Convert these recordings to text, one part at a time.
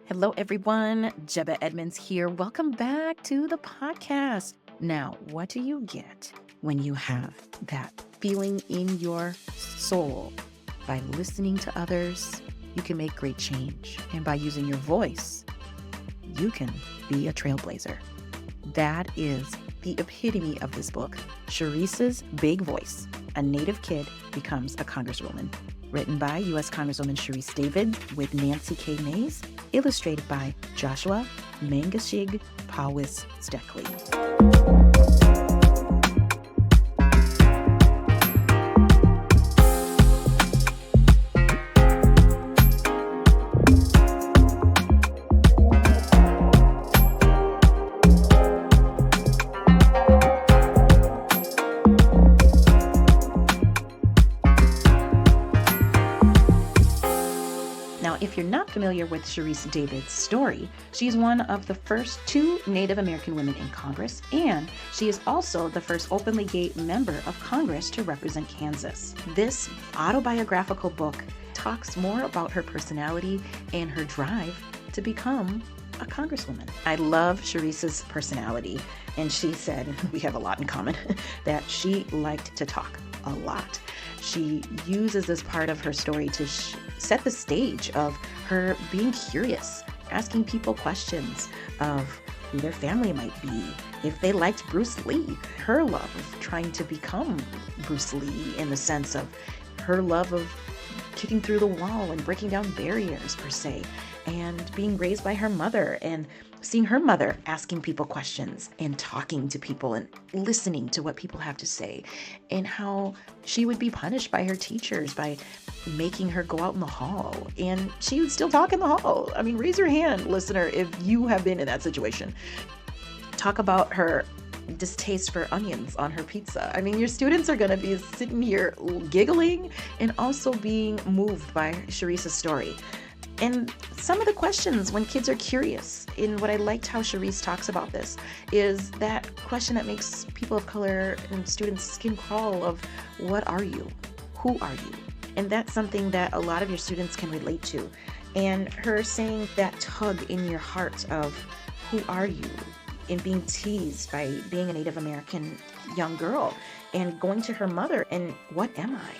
Hello, everyone. Jeba Edmonds here. Welcome back to the podcast. Now, what do you get when you have that feeling in your soul? By listening to others, you can make great change. And by using your voice, you can be a trailblazer. That is the epitome of this book, Sharice's Big Voice. A Native Kid Becomes a Congresswoman. Written by U.S. Congresswoman Cherise Davids with Nancy K. Mays. Illustrated by Joshua Mangashig Powis Steckley. If you're not familiar with Cherise Davids' story, she's one of the first 2 Native American women in Congress, and she is also the first openly gay member of Congress to represent Kansas. This autobiographical book talks more about her personality and her drive to become a congresswoman. I love Cherise's personality, and she said, we have a lot in common, that she liked to talk a lot. She uses this part of her story to set the stage of her being curious, asking people questions of who their family might be, if they liked Bruce Lee, her love of trying to become Bruce Lee in the sense of her love of kicking through the wall and breaking down barriers per se, and being raised by her mother and seeing her mother asking people questions and talking to people and listening to what people have to say, and how she would be punished by her teachers by making her go out in the hall, and she would still talk in the hall. I mean, raise your hand, listener, if you have been in that situation. Talk about her distaste for onions on her pizza. I mean, your students are going to be sitting here giggling and also being moved by Cherise's story. And some of the questions when kids are curious, and what I liked how Cherise talks about this, is that question that makes people of color and students skin crawl of, what are you? Who are you? And that's something that a lot of your students can relate to. And her saying that tug in your heart of, who are you? And being teased by being a Native American young girl and going to her mother and, what am I?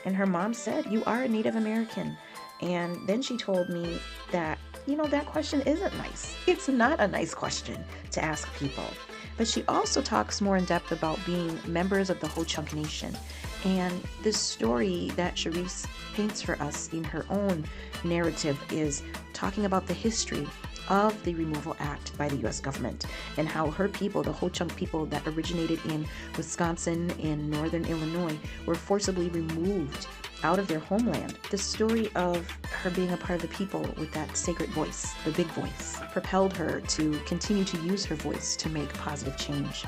And her mom said, you are a Native American. And then she told me that, that question isn't nice. It's not a nice question to ask people. But she also talks more in depth about being members of the Ho-Chunk Nation. And this story that Cherise paints for us in her own narrative is talking about the history of the Removal Act by the U.S. government and how her people, the Ho-Chunk people that originated in Wisconsin and northern Illinois, were forcibly removed out of their homeland. The story of her being a part of the people with that sacred voice, the big voice, propelled her to continue to use her voice to make positive change.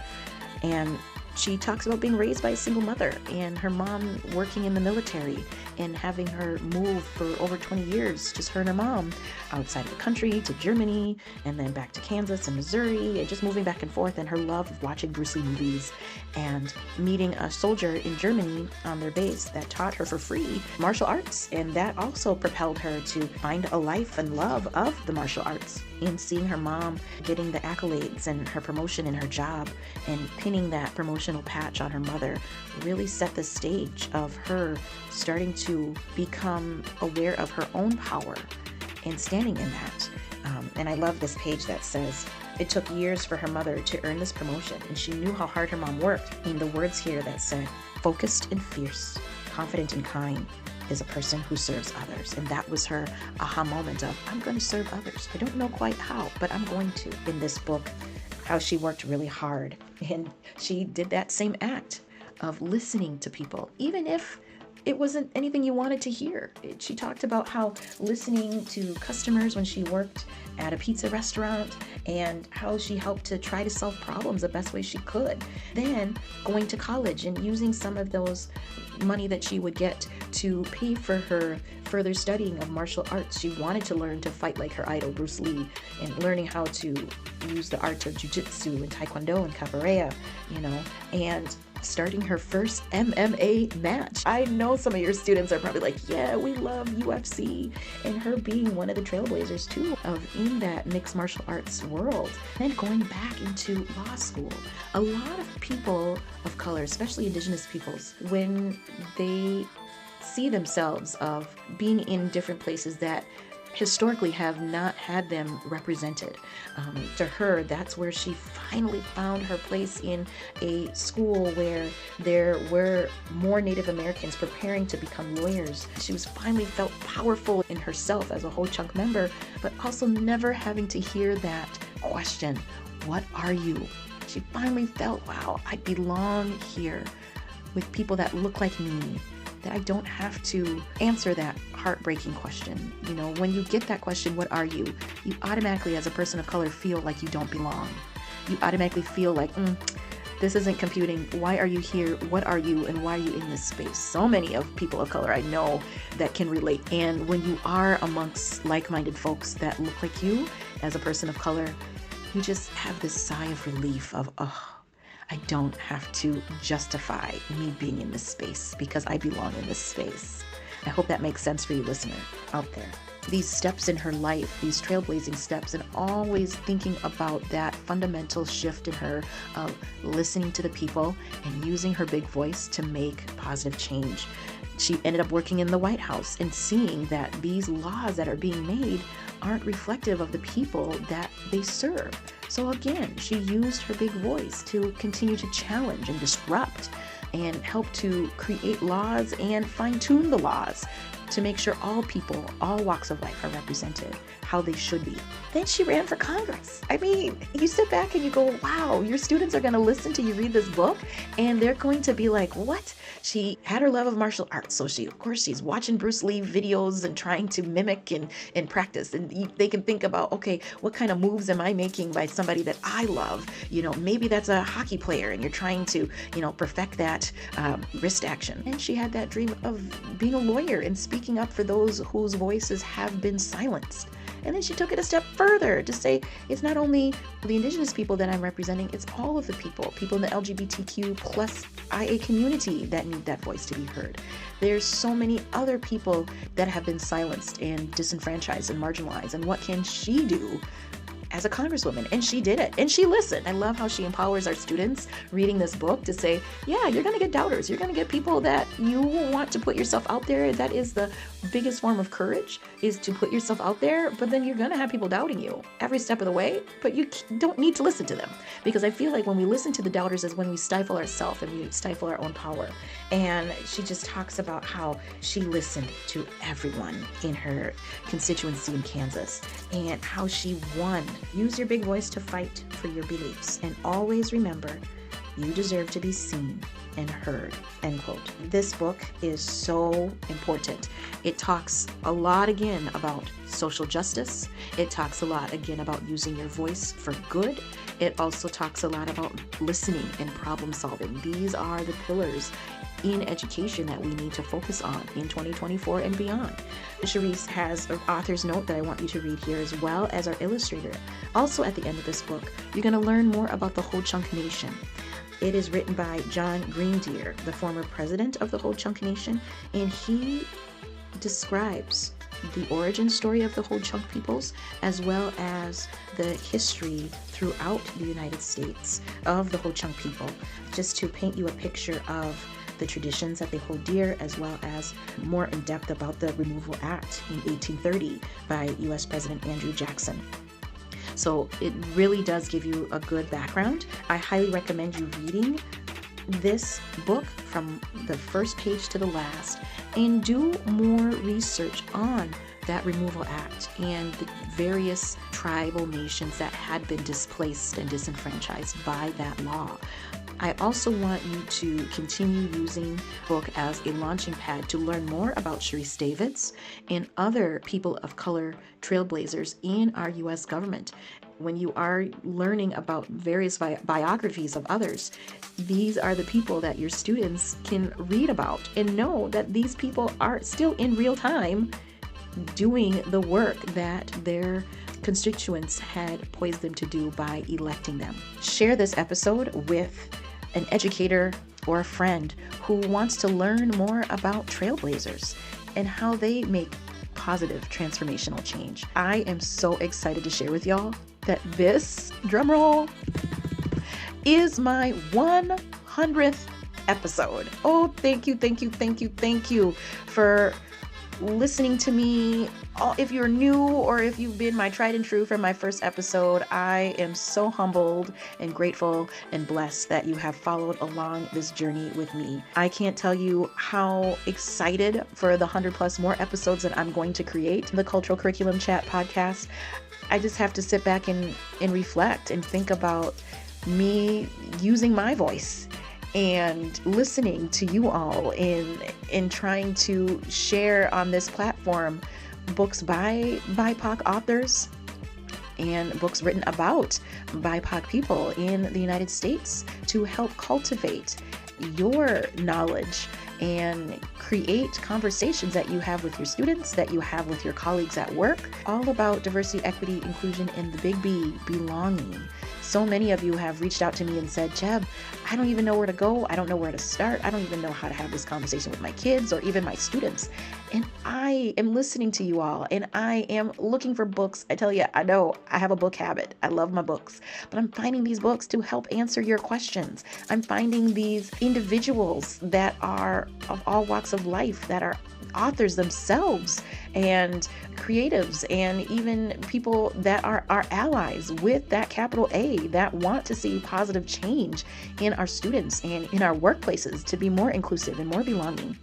And she talks about being raised by a single mother and her mom working in the military and having her move for over 20 years, just her and her mom, outside of the country to Germany and then back to Kansas and Missouri, and just moving back and forth, and her love of watching Bruce Lee movies and meeting a soldier in Germany on their base that taught her for free martial arts. And that also propelled her to find a life and love of the martial arts. And seeing her mom getting the accolades and her promotion in her job and pinning that promotional patch on her mother really set the stage of her starting to become aware of her own power and standing in that. And I love this page that says, it took years for her mother to earn this promotion, and she knew how hard her mom worked. And the words here that said, focused and fierce, confident and kind, is a person who serves others. And that was her aha moment of, I'm going to serve others. I don't know quite how, but I'm going to. In this book, how she worked really hard. And she did that same act of listening to people, even if it wasn't anything you wanted to hear. She talked about how listening to customers when she worked at a pizza restaurant and how she helped to try to solve problems the best way she could. Then going to college and using some of those money that she would get to pay for her further studying of martial arts. She wanted to learn to fight like her idol, Bruce Lee, and learning how to use the art of jiu-jitsu and taekwondo and capoeira, and starting her first MMA match. I know some of your students are probably like, yeah, we love UFC, and her being one of the trailblazers too in that mixed martial arts world. Then going back into law school. A lot of people of color, especially indigenous peoples, when they see themselves of being in different places that historically have not had them represented. To her, that's where she finally found her place in a school where there were more Native Americans preparing to become lawyers. She was finally felt powerful in herself as a Ho Chunk member, but also never having to hear that question, what are you? She finally felt, wow, I belong here with people that look like me, that I don't have to answer that heartbreaking question. You know, when you get that question, what are you? You automatically, as a person of color, feel like you don't belong. You automatically feel like, this isn't computing. Why are you here? What are you? And why are you in this space? So many of people of color I know that can relate. And when you are amongst like-minded folks that look like you as a person of color, you just have this sigh of relief of, I don't have to justify me being in this space because I belong in this space. I hope that makes sense for you, listener, out there. These steps in her life, these trailblazing steps, and always thinking about that fundamental shift in her of listening to the people and using her big voice to make positive change. She ended up working in the White House and seeing that these laws that are being made aren't reflective of the people that they serve. So again, she used her big voice to continue to challenge and disrupt and help to create laws and fine-tune the laws to make sure all people, all walks of life are represented how they should be. Then she ran for Congress. I mean, you sit back and you go, wow, your students are going to listen to you read this book and they're going to be like, what? She had her love of martial arts. So she's watching Bruce Lee videos and trying to mimic and practice. And they can think about, okay, what kind of moves am I making by somebody that I love? You know, maybe that's a hockey player and you're trying to, perfect that wrist action. And she had that dream of being a lawyer and speaking up for those whose voices have been silenced. And then she took it a step further to say, it's not only the indigenous people that I'm representing, it's all of the people in the LGBTQ plus IA community that need that voice to be heard. There's so many other people that have been silenced and disenfranchised and marginalized. And what can she do as a Congresswoman? And she did it. And she listened. I love how she empowers our students reading this book to say, yeah, you're going to get doubters. You're going to get people that you want to put yourself out there. That is the biggest form of courage, is to put yourself out there. But then you're going to have people doubting you every step of the way. But you don't need to listen to them. Because I feel like when we listen to the doubters is when we stifle ourselves and we stifle our own power. And she just talks about how she listened to everyone in her constituency in Kansas and how she won. Use your big voice to fight for your beliefs, and always remember, you deserve to be seen and heard, end quote. This book is so important. It talks a lot again about social justice. It talks a lot again about using your voice for good. It also talks a lot about listening and problem solving. These are the pillars in education that we need to focus on in 2024 and beyond. Sharice has an author's note that I want you to read here, as well as our illustrator. Also at the end of this book, you're going to learn more about the Ho Chunk Nation. It is written by John Greendeer, the former president of the Ho Chunk Nation, and he describes the origin story of the Ho Chunk peoples, as well as the history throughout the United States of the Ho Chunk people, just to paint you a picture of the traditions that they hold dear, as well as more in depth about the Removal Act in 1830 by U.S. President Andrew Jackson. So it really does give you a good background. I highly recommend you reading this book from the first page to the last and do more research on that Removal Act and the various tribal nations that had been displaced and disenfranchised by that law. I also want you to continue using the book as a launching pad to learn more about Cherise Davids and other people of color trailblazers in our U.S. government. When you are learning about various biographies of others, these are the people that your students can read about and know that these people are still in real time doing the work that their constituents had poised them to do by electing them. Share this episode with an educator or a friend who wants to learn more about trailblazers and how they make positive transformational change. I am so excited to share with y'all that this, drumroll, is my 100th episode. Oh, thank you for listening to me. If you're new or if you've been my tried and true from my first episode, I am so humbled and grateful and blessed that you have followed along this journey with me. I can't tell you how excited for the 100 plus more episodes that I'm going to create the Cultural Curriculum Chat podcast. I just have to sit back and reflect and think about me using my voice and listening to you all in trying to share on this platform books by BIPOC authors and books written about BIPOC people in the United States to help cultivate your knowledge and create conversations that you have with your students, that you have with your colleagues at work, all about diversity, equity, inclusion, and the big B, belonging. So many of you have reached out to me and said, Jeb, I don't even know where to go. I don't know where to start. I don't even know how to have this conversation with my kids or even my students. And I am listening to you all and I am looking for books. I tell you, I know I have a book habit. I love my books, but I'm finding these books to help answer your questions. I'm finding these individuals that are of all walks of life, that are authors themselves and creatives and even people that are our allies with that capital A, that want to see positive change in our students and in our workplaces to be more inclusive and more belonging.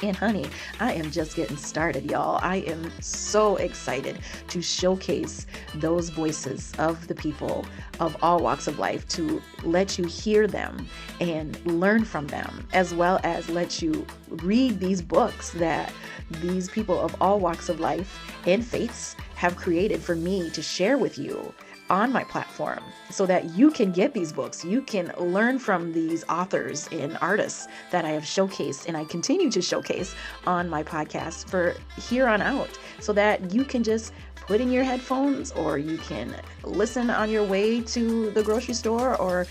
And honey, I am just getting started, y'all. I am so excited to showcase those voices of the people of all walks of life, to let you hear them and learn from them, as well as let you read these books that these people of all walks of life and faiths have created for me to share with you on my platform, so that you can get these books. You can learn from these authors and artists that I have showcased and I continue to showcase on my podcast for here on out, so that you can just put in your headphones or you can listen on your way to the grocery store or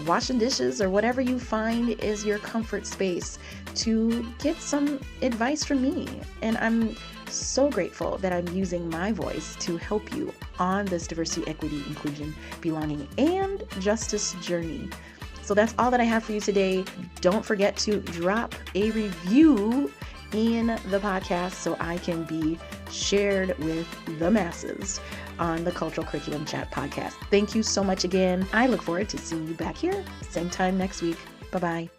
washing dishes or whatever you find is your comfort space to get some advice from me. And I'm so grateful that I'm using my voice to help you on this diversity, equity, inclusion, belonging, and justice journey. So that's all that I have for you today. Don't forget to drop a review in the podcast so I can be shared with the masses on the Cultural Curriculum Chat podcast. Thank you so much again. I look forward to seeing you back here, same time next week. Bye-bye.